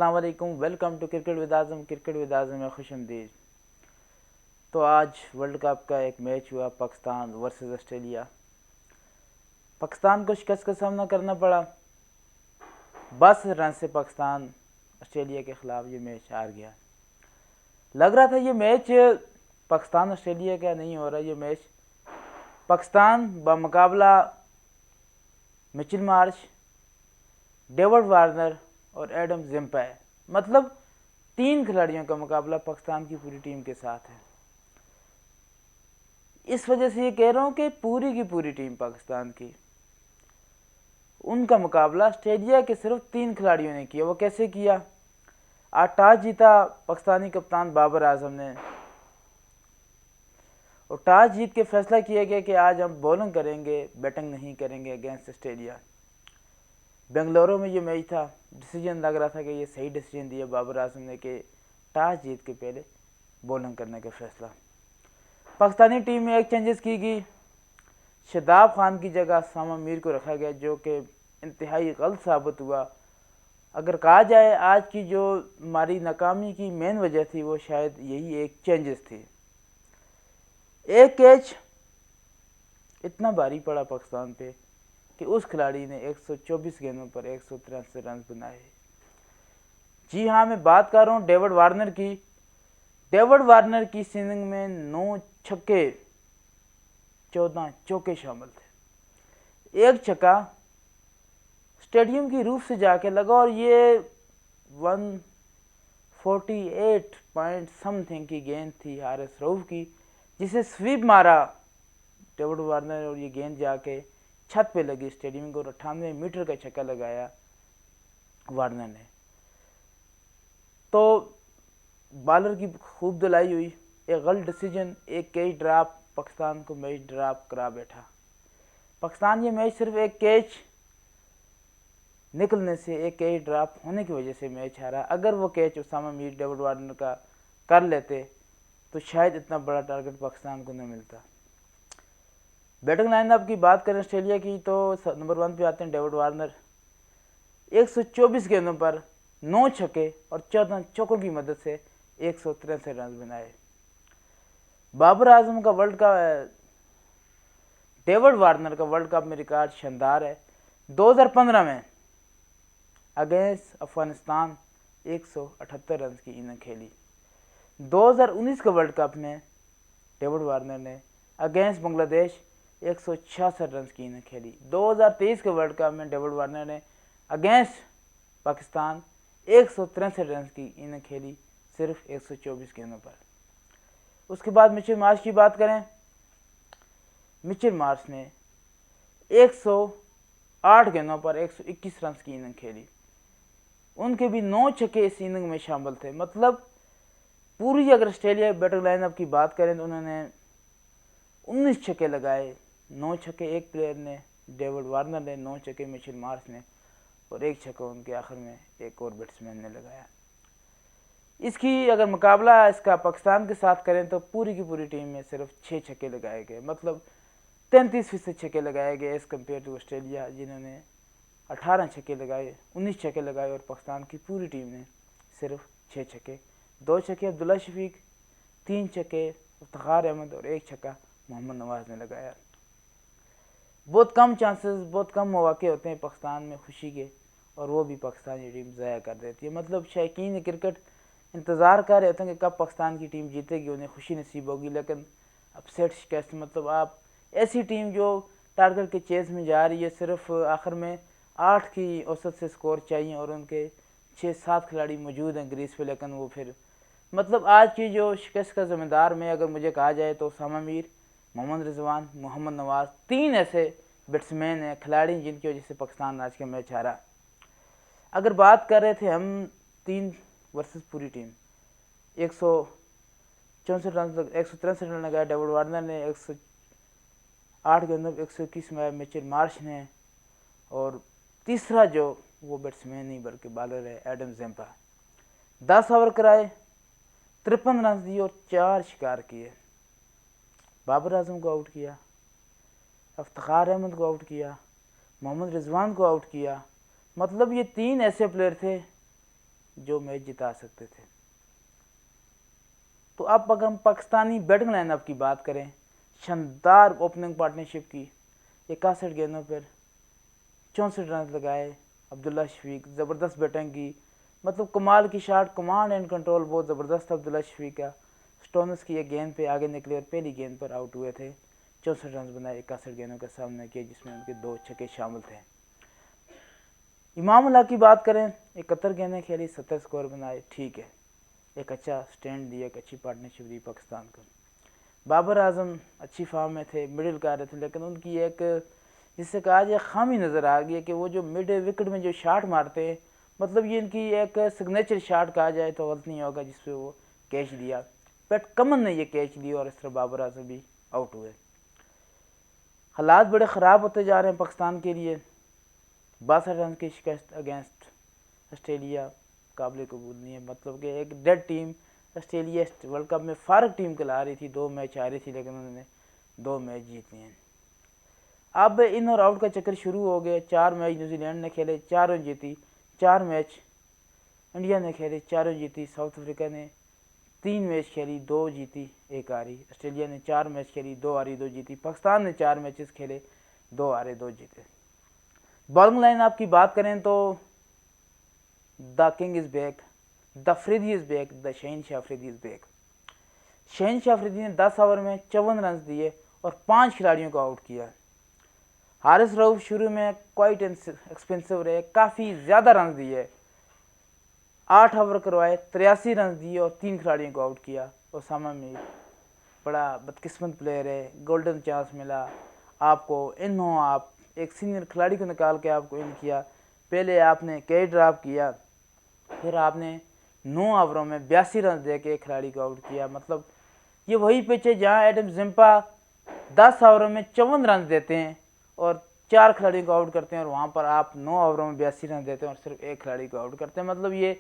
अस्सलाम वालेकुम, welcome to cricket with Azam. Cricket with Azam में खुशमदीद। तो आज वर्ल्ड कप का एक मैच हुआ, पाकिस्तान वर्सेस ऑस्ट्रेलिया। पाकिस्तान को शिकस्त का सामना करना पड़ा। 12 रन से पाकिस्तान ऑस्ट्रेलिया के ख़िलाफ़ ये मैच हार गया। लग रहा था ये मैच पाकिस्तान ऑस्ट्रेलिया का नहीं हो रहा, ये मैच पाकिस्तान बमुकाबला मिचेल मार्श, डेविड वार्नर और एडम जिम्पा है। मतलब 3 खिलाड़ियों का मुकाबला पाकिस्तान की पूरी टीम के साथ है। इस वजह से ये कह रहा हूँ कि पूरी की पूरी टीम पाकिस्तान की, उनका मुकाबला ऑस्ट्रेलिया के सिर्फ 3 खिलाड़ियों ने किया। वो कैसे किया? आज टॉस जीता पाकिस्तानी कप्तान बाबर आजम ने, और टॉस जीत के फैसला किया गया कि आज हम बॉलिंग करेंगे, बैटिंग नहीं करेंगे अगेंस्ट ऑस्ट्रेलिया। बेंगलुरु में ये मैच था। डिसीजन लग रहा था कि ये सही डिसीजन दिया बाबर आजम ने कि टॉस जीत के पहले बॉलिंग करने का फैसला। पाकिस्तानी टीम में एक चेंजेस की गई। शादाब खान की जगह सामा मीर को रखा गया, जो कि इंतहाई गलत साबित हुआ। अगर कहा जाए आज की जो हमारी नाकामी की मेन वजह थी, वो शायद यही एक चेंजेस थी। एक कैच इतना भारी पड़ा पाकिस्तान पे कि उस खिलाड़ी ने 124 गेंदों पर 183 रन बनाए। जी हाँ, मैं बात कर रहा हूँ डेविड वार्नर की। डेविड वार्नर की इनिंग में 9 छक्के 14 चौके शामिल थे। एक छक्का स्टेडियम की रूफ से जाके लगा, और ये 148 पॉइंट समथिंग की गेंद थी हारिस रऊफ की, जिसे स्वीप मारा डेविड वार्नर, और ये गेंद जाके छत पे लगी स्टेडियम को। 98 मीटर का छक्का लगाया वार्नर ने। तो बॉलर की खूब धुलाई हुई। एक गलत डिसीजन, एक कैच ड्रॉप, पाकिस्तान को मैच ड्रॉप करा बैठा। पाकिस्तान ये मैच सिर्फ एक कैच निकलने से, एक कैच ड्रॉप होने की वजह से मैच हारा। अगर वो catch Usama Mir David Warner का कर लेते तो शायद इतना बड़ा टारगेट पाकिस्तान को न मिलता। बैटिंग लाइनअप की बात करें ऑस्ट्रेलिया की, तो नंबर 1 पे आते हैं डेविड वार्नर। 124 गेंदों पर 9 छक्के और 14 चौकों की मदद से 163 रन बनाए। बाबर आजम का वर्ल्ड कप, डेविड वार्नर का वर्ल्ड कप में रिकॉर्ड शानदार है। 2015 में अगेंस्ट अफगानिस्तान 178 रन की इनिंग खेली। 2019 के वर्ल्ड कप में डेविड वार्नर ने अगेंस्ट बांग्लादेश 166 रन की इनिंग खेली। 2023 के वर्ल्ड कप में डेविड वार्नर ने अगेंस्ट पाकिस्तान 163 रन की इनिंग खेली, सिर्फ 124 गेंदों पर। उसके बाद मिचेल मार्श की बात करें, मिचेल मार्श ने 108 गेंदों पर 121 रन की इनिंग खेली। उनके भी 9 छक्के इस इनिंग में शामिल थे। मतलब पूरी अगर ऑस्ट्रेलिया बैटिंग लाइनअप की बात करें तो उन्होंने 19 छक्के लगाए। 9 छक्के एक प्लेयर ने, डेविड वार्नर ने, 9 छक्के मिचेल मार्श ने, और एक छक्का उनके आखिर में एक और बैट्समैन ने लगाया। इसकी अगर मुकाबला इसका पाकिस्तान के साथ करें तो पूरी की पूरी टीम में सिर्फ 6 छक्के लगाए गए। मतलब 33% छक्के लगाए गए एज़ कम्पेयर टू ऑस्ट्रेलिया, जिन्होंने 18 छक्के लगाए, 19 छक्के लगाए, और पाकिस्तान की पूरी टीम ने सिर्फ 6 छक्के। 2 छक्के अब्दुल्ला शफीक, 3 छक्के इफ्तिखार अहमद, और 1 छक्का मोहम्मद नवाज ने लगाया। बहुत कम चांसेस, बहुत कम मौके होते हैं पाकिस्तान में खुशी के, और वो भी पाकिस्तानी टीम ज़ाया कर देती है। मतलब शौकीन क्रिकेट इंतज़ार कर रहे होते हैं कि कब पाकिस्तान की टीम जीतेगी, उन्हें खुशी नसीब होगी, लेकिन अपसेट शिकस्त। मतलब आप ऐसी टीम जो टारगेट के चेज़ में जा रही है, सिर्फ आखिर में 8 की औसत से स्कोर चाहिए, और उनके 6-7 खिलाड़ी मौजूद हैं ग्रीस पे, लेकिन वो फिर मतलब आज की जो शिकस्त का ज़िम्मेदार मैं अगर मुझे कहा जाए तो उसामा मीर, मोहम्मद रिजवान, मोहम्मद नवाज, 3 ऐसे बैट्समैन हैं, खिलाड़ी, जिनकी वजह से पाकिस्तान आज का मैच हारा। अगर बात कर रहे थे हम 3 वर्सेस पूरी टीम, 164 रन, 163 रन लगाया डेविड वार्नर ने, 108 गेंदों 121 में मिचेल मार्श ने, और तीसरा जो वो बैट्समैन नहीं बल्कि बॉलर है एडम जिम्पा। 10 ओवर कराए, 53 रन दिए और 4 शिकार किए। बाबर आजम को आउट किया, इफ्तिखार अहमद को आउट किया, मोहम्मद रिजवान को आउट किया। मतलब ये 3 ऐसे प्लेयर थे जो मैच जिता सकते थे। तो अब अगर हम पाकिस्तानी बैटिंग लाइनअप की बात करें, शानदार ओपनिंग पार्टनरशिप की, 61 गेंदों पर 64 रन लगाए। अब्दुल्ला शफीक ज़बरदस्त बैटिंग की, मतलब कमाल की शॉट, कमांड एंड कंट्रोल बहुत ज़बरदस्त अब्दुल्ला शफीक का। स्टोनस की एक गेंद पे आगे निकले और पहली गेंद पर आउट हुए थे। 64 रन बनाए 61 गेंदों का सामना किया, जिसमें उनके 2 छक्के शामिल थे। इमाम अल्लाह की बात करें, 71 गेंदें खेली, 70 स्कोर बनाए, ठीक है, एक अच्छा स्टैंड दिया, एक अच्छी पार्टनरशिप दी पाकिस्तान को। बाबर आजम अच्छी फॉर्म में थे, मिडिल कर रहे थे, लेकिन उनकी एक जिससे कहा जाए खामी नज़र आ गई है कि वो जो मिड विकेट में जो शॉट मारते हैं, मतलब ये इनकी एक सिग्नेचर शॉट कहा जाए तो गलत नहीं होगा, जिसपे वो कैच दिया। पैट कमन ने ये कैच लिया और इस तरह बाबर आजम भी आउट हुए। हालात बड़े ख़राब होते जा रहे हैं पाकिस्तान के लिए। 62 रन की शिकस्त अगेंस्ट ऑस्ट्रेलिया काबिल कबूल नहीं है, मतलब कि एक dead team Australia world cup में फारग टीम कहला रही थी, 2 मैच आ रही थी, लेकिन उन्होंने 2 मैच जीते हैं। अब इन और आउट का चक्कर शुरू हो गया। 4 मैच न्यूजीलैंड ने खेले, चारों जीती। 4 मैच इंडिया ने खेले, चारों जीती। साउथ अफ्रीका ने 3 मैच खेली, 2 जीती, 1 हारी। ऑस्ट्रेलिया ने 4 मैच खेली, 2 हारी, 2 जीती। पाकिस्तान ने 4 मैचेस खेले, 2 हारे, 2 जीते। बॉलिंग लाइन आपकी बात करें तो the king is back, the Afridi is back, the शहनशाह अफरीदी इज बैक। शहनशाह अफरीदी ने 10 ओवर में 54 रन दिए और 5 खिलाड़ियों को आउट किया। हारिस रऊफ शुरू में क्वाइट एक्सपेंसिव रहे, काफ़ी ज़्यादा रन दिए, 8 ओवर करवाए, 83 रन दिए और 3 खिलाड़ियों को आउट किया। ओसामा मीर बड़ा बदकिस्मत प्लेयर है, गोल्डन चांस मिला आपको, इन हो आप एक सीनियर खिलाड़ी को निकाल के आपको इन किया। पहले आपने कैच ड्रॉप किया, फिर आपने 9 ओवरों में 82 रन दे के एक खिलाड़ी को आउट किया। मतलब ये वही पिच है जहाँ एडम जिम्पा 10 ओवरों में 54 रन देते हैं और 4 खिलाड़ियों को आउट करते हैं, और वहाँ पर आप 9 ओवरों में 82 रन देते हैं और सिर्फ एक खिलाड़ी को आउट करते हैं। मतलब ये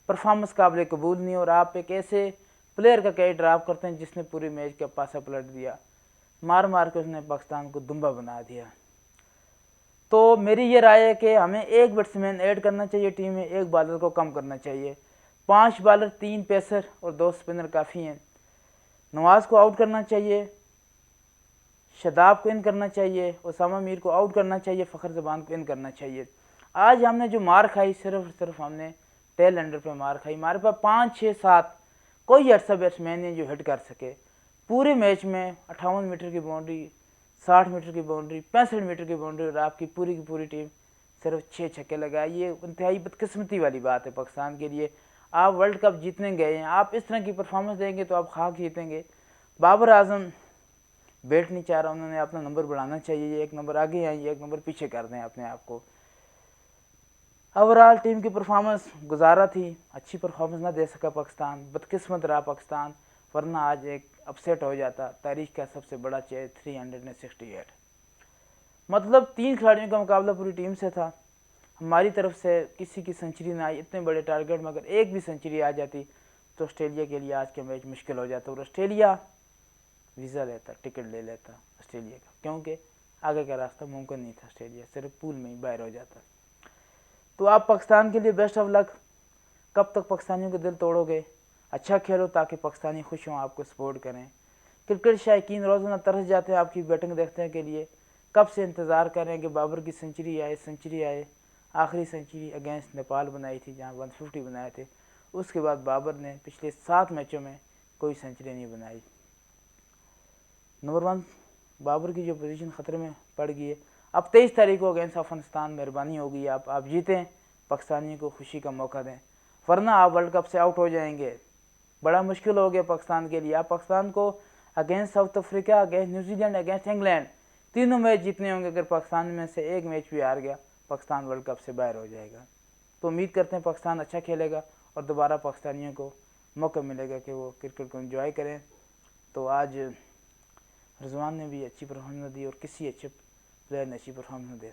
परफॉर्मेंस काबिल कबूल नहीं, और आप एक ऐसे प्लेयर का कैच ड्रॉप करते हैं जिसने पूरी मैच का पासा पलट दिया, मार मार के उसने पाकिस्तान को दुम्बा बना दिया। तो मेरी ये राय है कि हमें एक बैट्समैन ऐड करना चाहिए टीम में, एक बॉलर को कम करना चाहिए। 5 बॉलर, 3 पेसर और 2 स्पिनर काफ़ी हैं। नवाज को आउट करना चाहिए, शदाब को इन करना चाहिए, ओसामा मीर को आउट करना चाहिए, फ़खर ज़बान को इन करना चाहिए। आज हमने जो मार खाई, सिर्फ हमने टेल एंडर पे मार खाई। हमारे पास 5, 6, 7 कोई ऐसा बैट्समैन है जो हिट कर सके। पूरे मैच में 58 मीटर की बाउंड्री, 60 मीटर की बाउंड्री, 65 मीटर की बाउंड्री, और आपकी पूरी की पूरी टीम सिर्फ 6 छक्के लगाए। ये इंतहाई बदकिस्मती वाली बात है पाकिस्तान के लिए। आप वर्ल्ड कप जीतने गए हैं, आप इस तरह की परफॉर्मेंस देंगे तो आप खाक जीतेंगे। बाबर आजम बैट नहीं चाह रहा, उन्होंने अपना नंबर बढ़ाना चाहिए, ये 1 नंबर आगे आए, ये 1 नंबर पीछे कर दें अपने आप को। ओवरऑल टीम की परफॉर्मेंस गुजारा थी, अच्छी परफॉर्मेंस ना दे सका पाकिस्तान, बदकिस्मत रहा पाकिस्तान, वरना आज एक अपसेट हो जाता। तारीख का सबसे बड़ा चेज 368, मतलब 3 खिलाड़ियों का मुकाबला पूरी टीम से था। हमारी तरफ से किसी की सेंचुरी ना आई, इतने बड़े टारगेट में अगर एक भी सेंचुरी आ जाती तो ऑस्ट्रेलिया के लिए आज के मैच मुश्किल हो जाता, और ऑस्ट्रेलिया वीज़ा लेता, टिकट ले लेता ऑस्ट्रेलिया का, क्योंकि आगे का रास्ता मुमकिन नहीं था, ऑस्ट्रेलिया सिर्फ पूल में ही बाहर हो जाता। तो आप पाकिस्तान के लिए बेस्ट ऑफ लक। कब तक पाकिस्तानियों के दिल तोड़ोगे? अच्छा खेलो ताकि पाकिस्तानी खुश हों, आपको सपोर्ट करें। क्रिकेट शायकीन रोज़ाना तरस जाते हैं आपकी बैटिंग देखने के लिए, कब से इंतज़ार कर रहे हैं कि बाबर की सेंचुरी आए। आखिरी सेंचुरी अगेंस्ट नेपाल बनाई थी, जहाँ 150 बनाए थे। उसके बाद बाबर ने पिछले 7 मैचों में कोई सेंचुरी नहीं बनाई। नंबर 1 बाबर की जो पोजीशन ख़तरे में पड़ गई है। अब 23 तारीख को अगेंस्ट अफगानिस्तान मेहरबानी होगी, आप जीतें, पाकिस्तानियों को खुशी का मौका दें, वरना आप वर्ल्ड कप से आउट हो जाएंगे। बड़ा मुश्किल हो गया पाकिस्तान के लिए। आप पाकिस्तान को against south Africa, against New Zealand, against England, तीनों मैच जीतने होंगे। अगर पाकिस्तान में से एक मैच भी हार गया, पाकिस्तान वर्ल्ड कप से बाहर हो जाएगा। तो उम्मीद करते हैं पाकिस्तान अच्छा खेलेगा और दोबारा पाकिस्तानियों को मौका मिलेगा कि वो क्रिकेट को एंजॉय करें। तो आज रिजवान ने भी अच्छी परफॉर्मेंस दी और किसी अच्छे प्लेयर ने अच्छी परफॉर्मेंस दी।